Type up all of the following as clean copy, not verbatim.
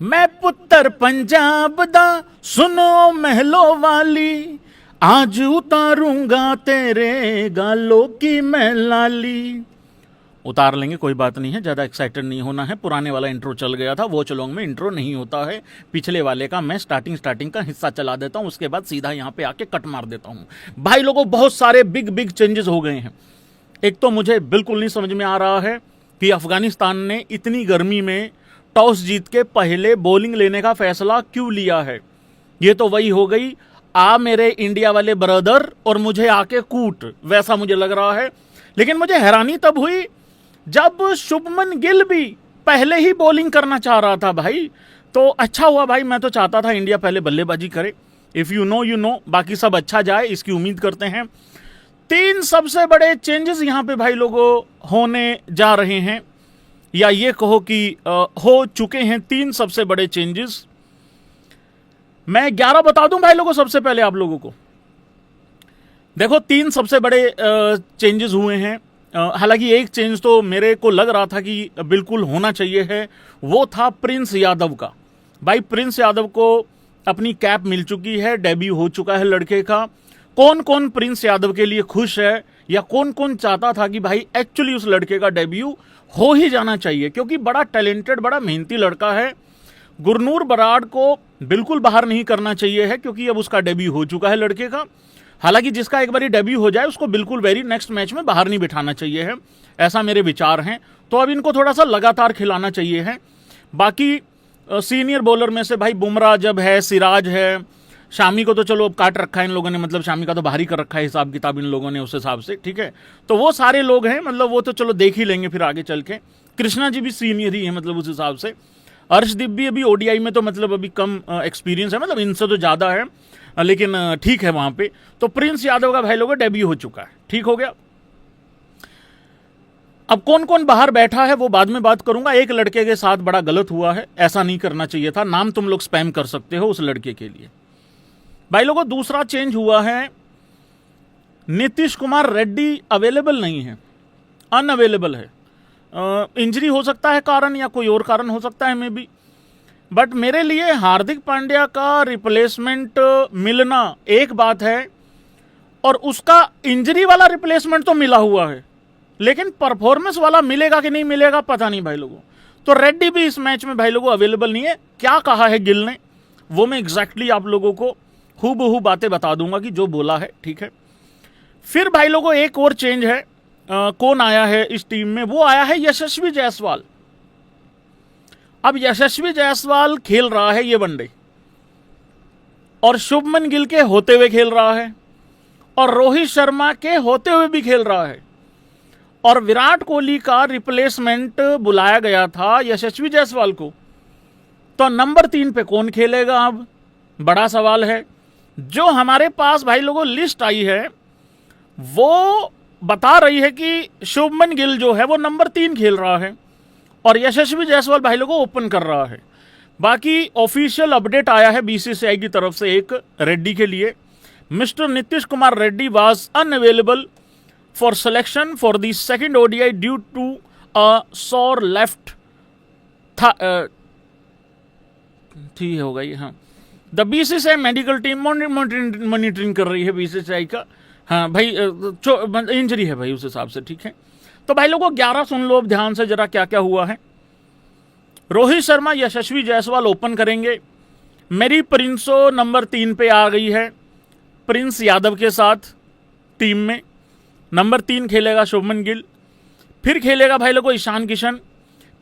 मैं पुत्तर पंजाब दा सुनो महलो वाली, आज उतारूंगा तेरे गालों की मैं लाली। उतार लेंगे, कोई बात नहीं है, ज़्यादा एक्साइटेड नहीं होना है। पुराने वाला इंट्रो चल गया था, वो चलोंग में इंट्रो नहीं होता है। पिछले वाले का मैं स्टार्टिंग का हिस्सा चला देता हूँ, उसके बाद सीधा यहाँ पे आके कट मार देता हूँ। भाई लोगों, बहुत सारे बिग चेंजेस हो गए हैं। एक तो मुझे बिल्कुल नहीं समझ में आ रहा है कि अफगानिस्तान ने इतनी गर्मी में टॉस जीत के पहले बॉलिंग लेने का फैसला क्यों लिया है। ये तो वही हो गई, आ मेरे इंडिया वाले ब्रदर और मुझे आके कूट, वैसा मुझे लग रहा है। लेकिन मुझे हैरानी तब हुई जब शुभमन गिल भी पहले ही बॉलिंग करना चाह रहा था भाई। तो अच्छा हुआ भाई, मैं तो चाहता था इंडिया पहले बल्लेबाजी करे। इफ यू नो, बाकी सब अच्छा जाए, इसकी उम्मीद करते हैं। 3 सबसे बड़े चेंजेस यहां पे भाई लोगों होने जा रहे हैं, या ये कहो कि हो चुके हैं 3 सबसे बड़े चेंजेस। मैं 11 बता दूं भाई लोगों सबसे पहले आप लोगों को। देखो, 3 सबसे बड़े चेंजेस हुए हैं। हालांकि एक चेंज तो मेरे को लग रहा था कि बिल्कुल होना चाहिए है, वो था प्रिंस यादव का। भाई प्रिंस यादव को अपनी कैप मिल चुकी है, डेब्यू हो चुका है लड़के का। कौन कौन प्रिंस यादव के लिए खुश है, या कौन कौन चाहता था कि भाई एक्चुअली उस लड़के का डेब्यू हो ही जाना चाहिए, क्योंकि बड़ा टैलेंटेड, बड़ा मेहनती लड़का है। गुरनूर बराड़ को बिल्कुल बाहर नहीं करना चाहिए है, क्योंकि अब उसका डेब्यू हो चुका है लड़के का। हालांकि जिसका एक बार डेब्यू हो जाए उसको बिल्कुल वेरी नेक्स्ट मैच में बाहर नहीं बिठाना चाहिए है, ऐसा मेरे विचार हैं। तो अब इनको थोड़ा सा लगातार खिलाना चाहिए है। बाकी सीनियर बॉलर में से भाई बुमराह जब है, सिराज है, शामी को तो चलो अब काट रखा है इन लोगों ने, मतलब शामी का तो बाहर ही कर रखा है हिसाब किताब इन लोगों ने उस हिसाब से, ठीक है। तो वो सारे लोग हैं, मतलब वो तो चलो देख ही लेंगे फिर आगे चल के। कृष्णा जी भी सीनियर ही है, मतलब उस हिसाब से। अर्शदीप भी अभी ओडीआई में तो मतलब अभी कम एक्सपीरियंस है, मतलब इनसे तो ज़्यादा है, लेकिन ठीक है वहां पे। तो प्रिंस यादव का भाई लोगों डेब्यू हो चुका है, ठीक हो गया। अब कौन कौन बाहर बैठा है वो बाद में बात करूंगा। एक लड़के के साथ बड़ा गलत हुआ है, ऐसा नहीं करना चाहिए था। नाम तुम लोग स्पैम कर सकते हो उस लड़के के लिए। भाई लोगों, दूसरा चेंज हुआ है, नीतीश कुमार रेड्डी अवेलेबल नहीं है, अनअवेलेबल है। इंजरी हो सकता है कारण, या कोई और कारण हो सकता है मे बी, बट मेरे लिए हार्दिक पांड्या का रिप्लेसमेंट मिलना एक बात है, और उसका इंजरी वाला रिप्लेसमेंट तो मिला हुआ है, लेकिन परफॉर्मेंस वाला मिलेगा कि नहीं मिलेगा पता नहीं भाई लोगों। तो रेड्डी भी इस मैच में भाई लोगों अवेलेबल नहीं है। क्या कहा है गिल ने वो मैं एग्जैक्टली आप लोगों को हूबहू बातें बता दूंगा कि जो बोला है, ठीक है। फिर भाई लोगों एक और चेंज है, कौन आया है इस टीम में, वो आया है यशस्वी जायसवाल। अब यशस्वी जायसवाल खेल रहा है ये वनडे, और शुभमन गिल के होते हुए खेल रहा है, और रोहित शर्मा के होते हुए भी खेल रहा है, और विराट कोहली का रिप्लेसमेंट बुलाया गया था यशस्वी जायसवाल को। तो नंबर 3 पे कौन खेलेगा, अब बड़ा सवाल है। जो हमारे पास भाई लोगों लिस्ट आई है वो बता रही है कि शुभमन गिल जो है वो नंबर 3 खेल रहा है, और यशस्वी जायसवाल भाई लोगों ओपन कर रहा है। बाकी ऑफिशियल अपडेट आया है बीसीसीआई की तरफ से एक रेड्डी के लिए। Mister Nitish Kumar Reddy was unavailable for selection for the second ODI due to a sore left ठीक हो गई। हाँ, the BCCI medical team monitoring कर रही है बीसीसीआई का। हाँ भाई, इंजरी है भाई उस हिसाब से, ठीक है। तो भाई लोगों 11 सुन लो अब ध्यान से जरा क्या क्या हुआ है। रोहित शर्मा यशस्वी जायसवाल ओपन करेंगे। मेरी प्रिंसो नंबर 3 पे आ गई है, प्रिंस यादव के साथ टीम में। नंबर 3 खेलेगा शुभमन गिल, फिर खेलेगा भाई लोगों ईशान किशन,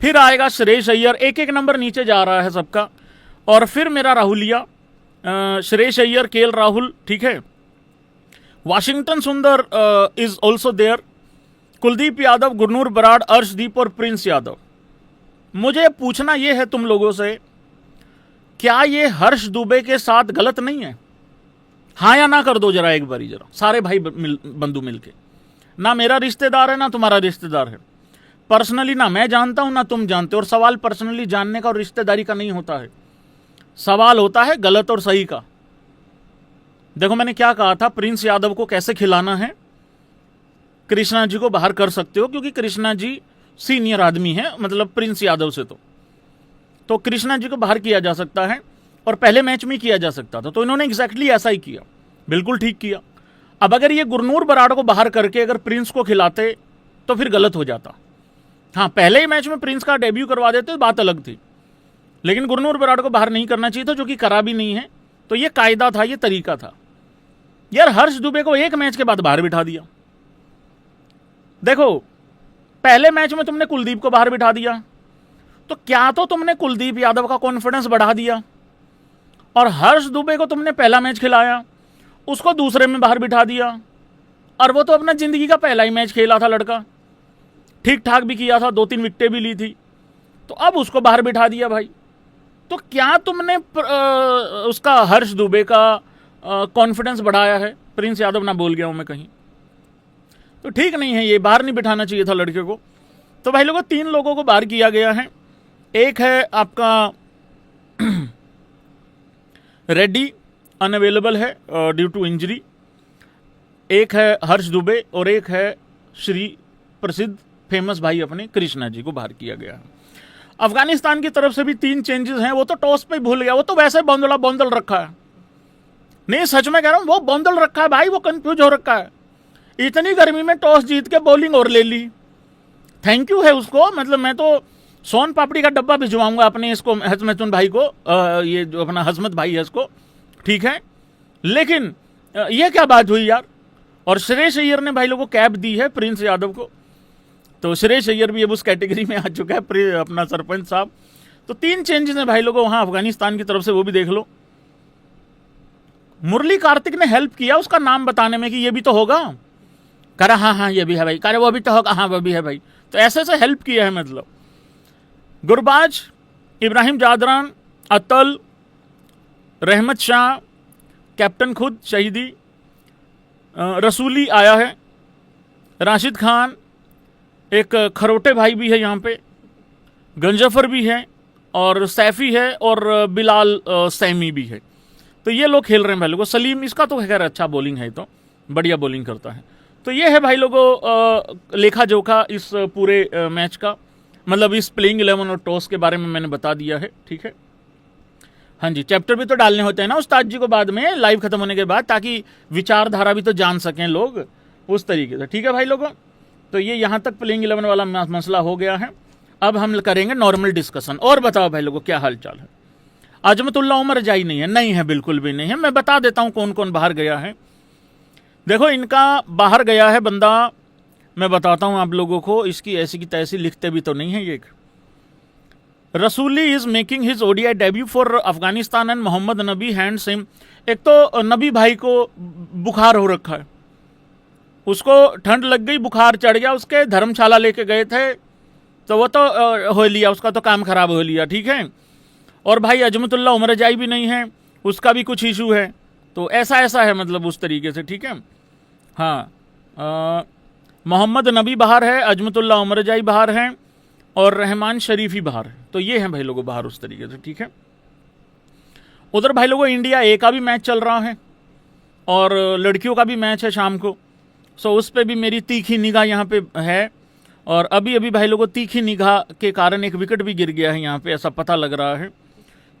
फिर आएगा श्रेयस अय्यर, एक एक नंबर नीचे जा रहा है सबका, और फिर मेरा राहुलिया, श्रेयस अय्यर, केएल राहुल, ठीक है। Washington Sundar is also there, Kuldeep Yadav, Gurnoor Brar, Arshdeep और प्रिंस यादव। मुझे पूछना यह है तुम लोगों से, क्या ये हर्ष दुबे के साथ गलत नहीं है? हाँ या ना कर दो जरा एक बारी, जरा सारे भाई बंधु मिलके। ना मेरा रिश्तेदार है ना तुम्हारा रिश्तेदार है, पर्सनली ना मैं जानता हूं ना तुम जानते हो। और सवाल पर्सनली जानने का और रिश्तेदारी का नहीं होता है, सवाल होता है गलत और सही का। देखो मैंने क्या कहा था, प्रिंस यादव को कैसे खिलाना है। कृष्णा जी को बाहर कर सकते हो, क्योंकि कृष्णा जी सीनियर आदमी है, मतलब प्रिंस यादव से तो। तो कृष्णा जी को बाहर किया जा सकता है और पहले मैच में किया जा सकता था। तो इन्होंने एग्जैक्टली ऐसा ही किया, बिल्कुल ठीक किया। अब अगर ये गुरनूर बराड़ को बाहर करके अगर प्रिंस को खिलाते तो फिर गलत हो जाता। हाँ, पहले ही मैच में प्रिंस का डेब्यू करवा देते बात अलग थी, लेकिन गुरनूर बराड़ को बाहर नहीं करना चाहिए था, जो कि करा भी नहीं है। तो ये कायदा था, ये तरीका था। यार हर्ष दुबे को एक मैच के बाद बाहर बिठा दिया। देखो, पहले मैच में तुमने कुलदीप को बाहर बिठा दिया, तो क्या तो तुमने कुलदीप यादव का कॉन्फिडेंस बढ़ा दिया, और हर्ष दुबे को तुमने पहला मैच खिलाया, उसको दूसरे में बाहर बिठा दिया, और वो तो अपना जिंदगी का पहला ही मैच खेला था लड़का, ठीक ठाक भी किया था, 2-3 विकेटें भी ली थी, तो अब उसको बाहर बिठा दिया भाई। तो क्या तुमने उसका हर्ष दुबे का कॉन्फिडेंस बढ़ाया है? प्रिंस यादव ना बोल गया हूं मैं कहीं? तो ठीक नहीं है, ये बाहर नहीं बिठाना चाहिए था लड़के को। तो भाई लोगों, 3 लोगों को बाहर किया गया है। एक है आपका रेड्डी, अनअवेलेबल है ड्यू टू इंजरी। एक है हर्ष दुबे और एक है श्री प्रसिद्ध फेमस भाई अपने कृष्णा जी को बाहर किया गया है। अफगानिस्तान की तरफ से भी 3 चेंजेस हैं। वो तो टॉस पे भूल गया, वो तो वैसे बौंदल रखा है। नहीं, सच में कह रहा हूं, वो बौंदल रखा है भाई, वो कंफ्यूज हो रखा है। इतनी गर्मी में टॉस जीत के बॉलिंग और ले ली, थैंक यू है उसको। मतलब मैं तो सोन पापड़ी का डब्बा भिजवाऊंगा अपने इसको हजमतुन भाई को, ये जो अपना हजमत भाई है इसको, ठीक है। लेकिन ये क्या बात हुई यार। और श्रेयस अय्यर ने भाई लोगों को कैप दी है प्रिंस यादव को, तो श्रेयस अय्यर भी अब उस कैटेगरी में आ चुका है, अपना सरपंच साहब। तो 3 चेंजेस हैं भाई लोगों वहां अफगानिस्तान की तरफ से, वो भी देख लो। मुरली कार्तिक ने हेल्प किया उसका नाम बताने में कि ये भी तो होगा, करा हाँ ये भी है भाई, करे वो भी तो होगा, हाँ वो भी है भाई। तो ऐसे से हेल्प किया है। मतलब गुरबाज, इब्राहिम जादरान, अतल, रहमत शाह, कैप्टन खुद शहीदी, रसूली आया है, राशिद खान, एक खरोटे भाई भी है यहाँ पे, गंजफर भी है, और सैफी है, और बिलाल सैमी भी है। तो ये लोग खेल रहे हैं भाई लोगों। सलीम, इसका तो खैर अच्छा बॉलिंग है, तो बढ़िया बॉलिंग करता है। तो ये है भाई लोगों लेखा जोखा इस पूरे मैच का, मतलब इस प्लेइंग 11 और टॉस के बारे में मैंने बता दिया है, ठीक है। हाँ जी, चैप्टर भी तो डालने होते हैं ना उस्ताद जी को बाद में, लाइव खत्म होने के बाद, ताकि विचारधारा भी तो जान सकें लोग उस तरीके से, ठीक है भाई लोगों। तो ये यहाँ तक प्लेइंग 11 वाला मसला हो गया है। अब हम करेंगे नॉर्मल डिस्कशन। और बताओ भाई लोगों, क्या हाल चाल है? अजमतुल्ला उमर जाई नहीं है? नहीं है, बिल्कुल भी नहीं है। मैं बता देता हूं कौन कौन बाहर गया है। देखो, इनका बाहर गया है बंदा, मैं बताता हूं आप लोगों को, इसकी ऐसी की तैसी लिखते भी तो नहीं है ये। Rasooli is making his ODI debut for Afghanistan and Mohammad Nabi hands him. एक तो नबी भाई को बुखार हो रखा है, उसको ठंड लग गई, बुखार चढ़ गया, उसके धर्मशाला लेके गए थे, तो वो तो हो लिया, उसका तो काम खराब हो लिया, ठीक है। और भाई अजमतुल्ला उमर जाई भी नहीं है, उसका भी कुछ इशू है। तो ऐसा है, मतलब उस तरीके से, ठीक है। हाँ, मोहम्मद नबी बाहर है, अजमतुल्ला उमर जाई बाहर हैं, और रहमान शरीफी बाहर है। तो ये हैं भाई लोगों बाहर उस तरीके से, ठीक है। उधर भाई लोगों इंडिया ए का भी मैच चल रहा है, और लड़कियों का भी मैच है शाम को। सो उस पर भी मेरी तीखी निगाह यहाँ पे है। और अभी भाई लोगों तीखी निगाह के कारण एक विकेट भी गिर गया है यहाँ पे, ऐसा पता लग रहा है।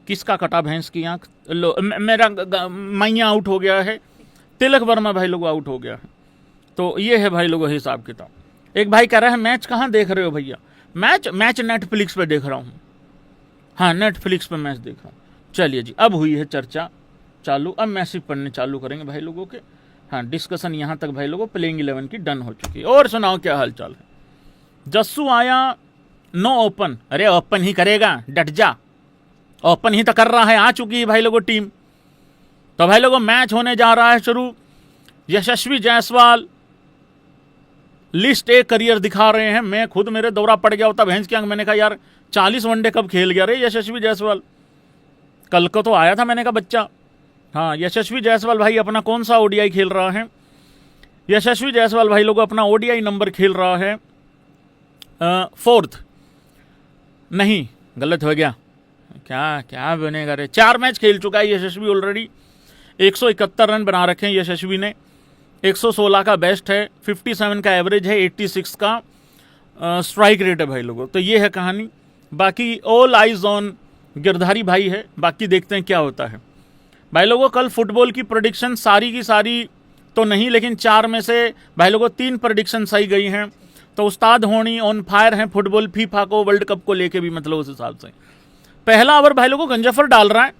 किसका कटा? भैंस की आंख। मेरा मैया आउट हो गया है, तिलक वर्मा भाई लोगों आउट हो गया है। तो ये है भाई लोगों हिसाब किताब। एक भाई कह रहा है मैच कहाँ देख रहे हो भैया? मैच नेटफ्लिक्स पे देख रहा हूँ। हाँ, नेटफ्लिक्स पे मैच देख रहा हूँ। चलिए जी, अब हुई है चर्चा चालू, अब मैसेज पढ़ने चालू करेंगे भाई लोगों के। हाँ, डिस्कशन यहाँ तक भाई लोगों प्लेइंग 11 की डन हो चुकी है। और सुनाओ क्या हाल चाल है? जस्सू आया, नो ओपन। अरे ओपन ही करेगा, डट जा, ओपन ही तो कर रहा है। आ चुकी है भाई लोगों टीम। तो भाई लोगों मैच होने जा रहा है शुरू। यशस्वी जायसवाल लिस्ट ए करियर दिखा रहे हैं। मैं खुद, मेरे दौरा पड़ गया होता भैंस की आंख। मैंने कहा यार 40 वनडे कब खेल गया रे यशस्वी जायसवाल? कल को तो आया था मैंने कहा बच्चा। हाँ, यशस्वी जायसवाल भाई अपना कौन सा ओडीआई खेल रहा है? यशस्वी जायसवाल भाई लोगों अपना ओडीआई नंबर खेल रहा है 4th। नहीं, गलत हो गया। क्या बनेगा रे? 4 मैच खेल चुका है यशस्वी ऑलरेडी। 171 रन बना रखे हैं यशस्वी ने। 116 का बेस्ट है, 57 का एवरेज है, 86 का स्ट्राइक रेट है भाई लोगों। तो ये है कहानी। बाकी ऑल आइज ऑन गिरधारी भाई है, बाकी देखते हैं क्या होता है। भाई लोगों कल फुटबॉल की प्रेडिक्शन सारी की सारी तो नहीं, लेकिन 4 में से भाई लोगों 3 प्रेडिक्शन सही गई हैं। तो उस्ताद होनी ऑन फायर हैं फुटबॉल फीफा को वर्ल्ड कप को लेके भी, मतलब उस हिसाब से पहला ओवर भाई लोगों गंजाफर डाल रहा है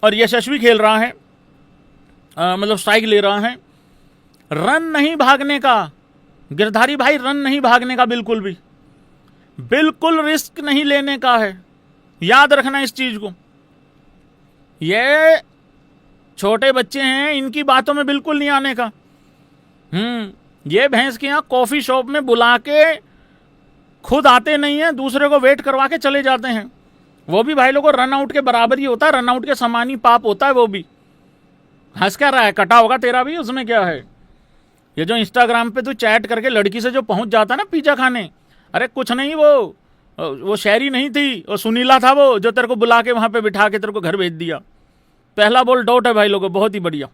और यशस्वी खेल रहा है, मतलब स्ट्राइक ले रहा है। रन नहीं भागने का गिरधारी भाई, रन नहीं भागने का बिल्कुल भी, बिल्कुल रिस्क नहीं लेने का है, याद रखना इस चीज को। ये छोटे बच्चे हैं, इनकी बातों में बिल्कुल नहीं आने का। ये भैंस के यहां कॉफी शॉप में बुला के खुद आते नहीं है, दूसरे को वेट करवा के चले जाते हैं। वो भी भाई लोगों रन आउट के बराबर ही होता है, रन आउट के समान ही पाप होता है। वो भी हंस क्या रहा है, कटा होगा तेरा भी, उसमें क्या है। ये जो इंस्टाग्राम पे तू चैट करके लड़की से जो पहुंच जाता ना पिज्जा खाने, अरे कुछ नहीं, वो शहरी नहीं थी, वो सुनीला था वो, जो तेरे को बुला के वहां पे बिठा के तेरे को घर भेज दिया। पहला बॉल डॉट है भाई लोगों, बहुत ही बढ़िया।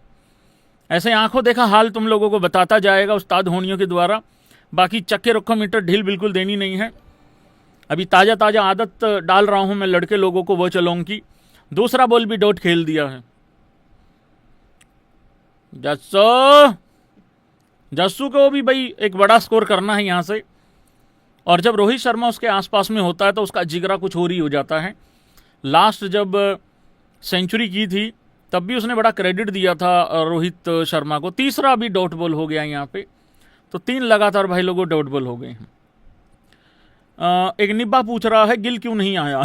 ऐसे आंखों देखा हाल तुम लोगों को बताता जाएगा उस्ताद होनियों के द्वारा। बाकी चक्के रखो मीटर ढील बिल्कुल देनी नहीं है। अभी ताज़ा ताज़ा आदत डाल रहा हूं मैं लड़के लोगों को वो चलों की। दूसरा बॉल भी डॉट खेल दिया है। जस्सू को भी भाई एक बड़ा स्कोर करना है यहां से, और जब रोहित शर्मा उसके आसपास में होता है तो उसका जिगरा कुछ और ही हो जाता है। लास्ट जब सेंचुरी की थी तब भी उसने बड़ा क्रेडिट दिया था रोहित शर्मा को। तीसरा भी डॉट बॉल हो गया यहाँ पे, तो 3 लगातार भाई लोगों डॉट बॉल हो गए हैं। एक निब्बा पूछ रहा है गिल क्यों नहीं आया।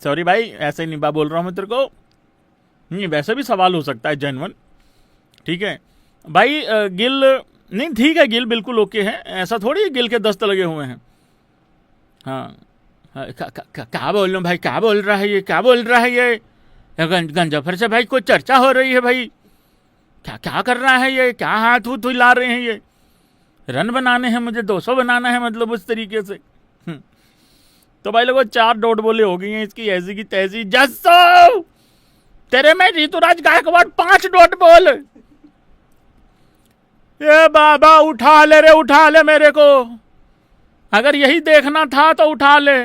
सॉरी भाई, ऐसे निब्बा बोल रहा हूं मैं तेरे को, नहीं वैसे भी सवाल हो सकता है जेन्युइन, ठीक है भाई। गिल नहीं, ठीक है गिल बिल्कुल ओके है, ऐसा थोड़ी गिल के दस्त लगे हुए हैं। हाँ क्या बोल रहा हूँ भाई, क्या बोल रहा है ये, क्या बोल रहा है ये। गंजाफर से भाई कोई चर्चा हो रही है भाई, क्या क्या कर रहा है ये, क्या हाथ हूथ ला रहे हैं ये। रन बनाने हैं मुझे, 200 बनाना है, मतलब उस तरीके से। तो भाई लोगों 4 डॉट बॉलें हो गई हैं इसकी ऐसी की तैसी। जस्सो तेरे में ऋतुराज गायकवाड़ 5 डॉट बॉल। ये बाबा उठा ले रे, उठा ले मेरे को, अगर यही देखना था तो उठा ले।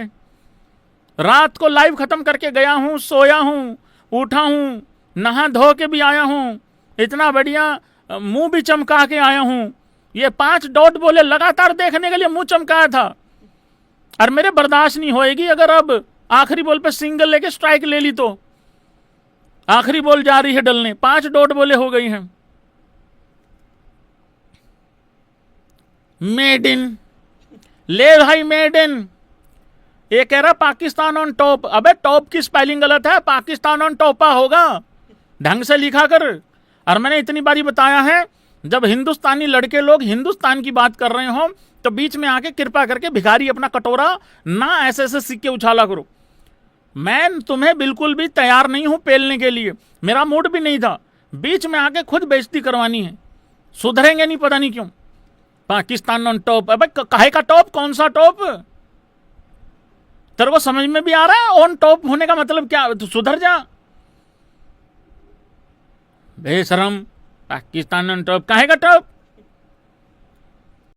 रात को लाइव खत्म करके गया हूं, सोया हूं, उठा हूं, नहा धो के भी आया हूं, इतना बढ़िया मुंह भी चमका के आया हूं। ये 5 डॉट बॉलें लगातार देखने के लिए मुंह चमकाया था, और मेरे बर्दाश्त नहीं होएगी अगर अब आखिरी बॉल पे सिंगल लेके स्ट्राइक ले ली तो। आखिरी बॉल जा रही है डलने, 5 डॉट बॉलें हो गई हैं। मेड इन ले भाई, मेड इन। ये कह रहा पाकिस्तान ऑन टॉप। अबे टॉप की स्पेलिंग गलत है, पाकिस्तान ऑन टॉपा होगा, ढंग से लिखा कर। और मैंने इतनी बारी बताया है, जब हिंदुस्तानी लड़के लोग हिंदुस्तान की बात कर रहे हो तो बीच में आके कृपा करके भिखारी अपना कटोरा ना ऐसे ऐसे सिक्के उछाला करो। मैं तुम्हें बिल्कुल भी तैयार नहीं हूं पेलने के लिए, मेरा मूड भी नहीं था। बीच में आके खुद बेइज्जती करवानी है, सुधरेंगे नहीं पता नहीं क्यों। पाकिस्तान ऑन टॉप, अबे काहे का टॉप, कौन सा टॉप, तेरे को समझ में भी आ रहा है ऑन टॉप होने का मतलब क्या। तो सुधर जा बेशरम। पाकिस्तान ऑन टॉप, काहे का टॉप।